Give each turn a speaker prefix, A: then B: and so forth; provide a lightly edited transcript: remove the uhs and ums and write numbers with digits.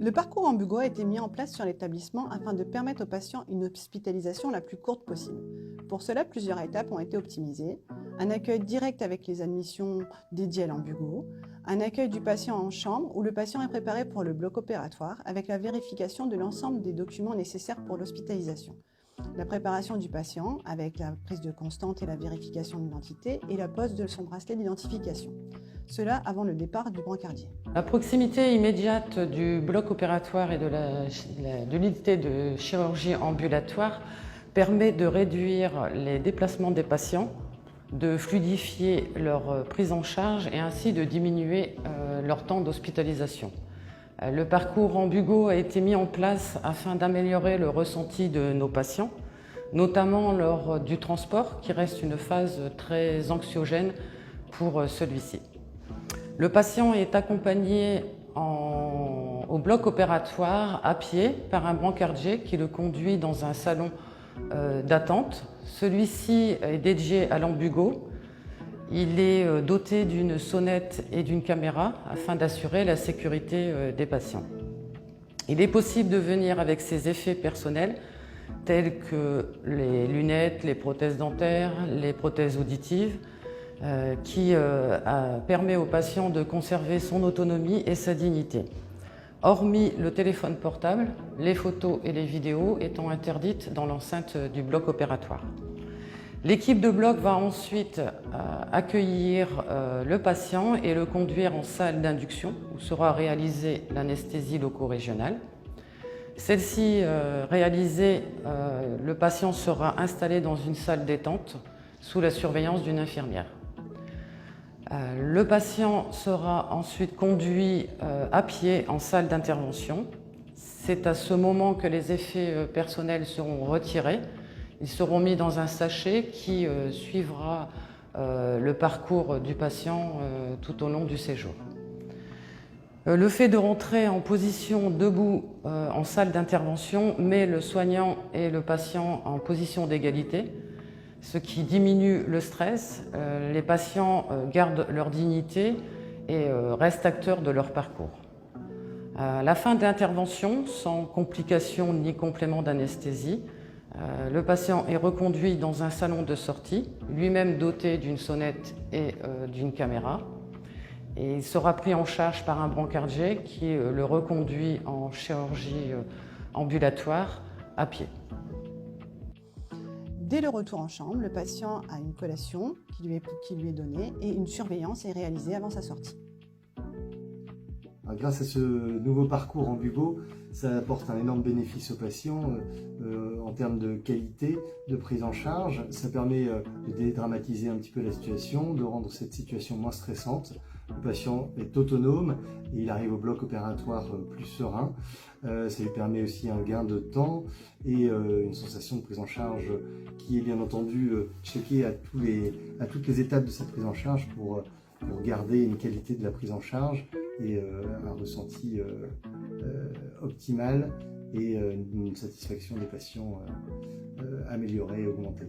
A: Le parcours Ambugo a été mis en place sur l'établissement afin de permettre aux patients une hospitalisation la plus courte possible. Pour cela, plusieurs étapes ont été optimisées. Un accueil direct avec les admissions dédiées à l'Ambugo, un accueil du patient en chambre où le patient est préparé pour le bloc opératoire avec la vérification de l'ensemble des documents nécessaires pour l'hospitalisation. La préparation du patient avec la prise de constante et la vérification de l'identité et la pose de son bracelet d'identification. Cela avant le départ du brancardier.
B: La proximité immédiate du bloc opératoire et de l'unité de chirurgie ambulatoire permet de réduire les déplacements des patients, de fluidifier leur prise en charge et ainsi de diminuer leur temps d'hospitalisation. Le parcours Ambugo a été mis en place afin d'améliorer le ressenti de nos patients, notamment lors du transport, qui reste une phase très anxiogène pour celui-ci. Le patient est accompagné au bloc opératoire à pied par un brancardier qui le conduit dans un salon d'attente. Celui-ci est dédié à l'Ambugo. Il est doté d'une sonnette et d'une caméra afin d'assurer la sécurité des patients. Il est possible de venir avec ses effets personnels tels que les lunettes, les prothèses dentaires, les prothèses auditives, qui permet au patient de conserver son autonomie et sa dignité. Hormis le téléphone portable, les photos et les vidéos étant interdites dans l'enceinte du bloc opératoire. L'équipe de bloc va ensuite accueillir le patient et le conduire en salle d'induction où sera réalisée l'anesthésie loco-régionale. Celle-ci réalisée, le patient sera installé dans une salle détente sous la surveillance d'une infirmière. Le patient sera ensuite conduit à pied en salle d'intervention. C'est à ce moment que les effets personnels seront retirés. Ils seront mis dans un sachet qui suivra le parcours du patient tout au long du séjour. Le fait de rentrer en position debout en salle d'intervention met le soignant et le patient en position d'égalité, ce qui diminue le stress. Les patients gardent leur dignité et restent acteurs de leur parcours. À la fin de l'intervention, sans complications ni complément d'anesthésie, le patient est reconduit dans un salon de sortie, lui-même doté d'une sonnette et d'une caméra. Et il sera pris en charge par un brancardier qui le reconduit en chirurgie ambulatoire à pied.
A: Dès le retour en chambre, le patient a une collation qui lui est donnée et une surveillance est réalisée avant sa sortie.
C: Grâce à ce nouveau parcours Ambugo, ça apporte un énorme bénéfice aux patients en termes de qualité, de prise en charge. Ça permet de dédramatiser un petit peu la situation, de rendre cette situation moins stressante. Le patient est autonome et il arrive au bloc opératoire plus serein. Ça lui permet aussi un gain de temps et une sensation de prise en charge qui est bien entendu checkée à toutes les étapes de cette prise en charge pour garder une qualité de la prise en charge et un ressenti optimal et une satisfaction des patients améliorée et augmentée.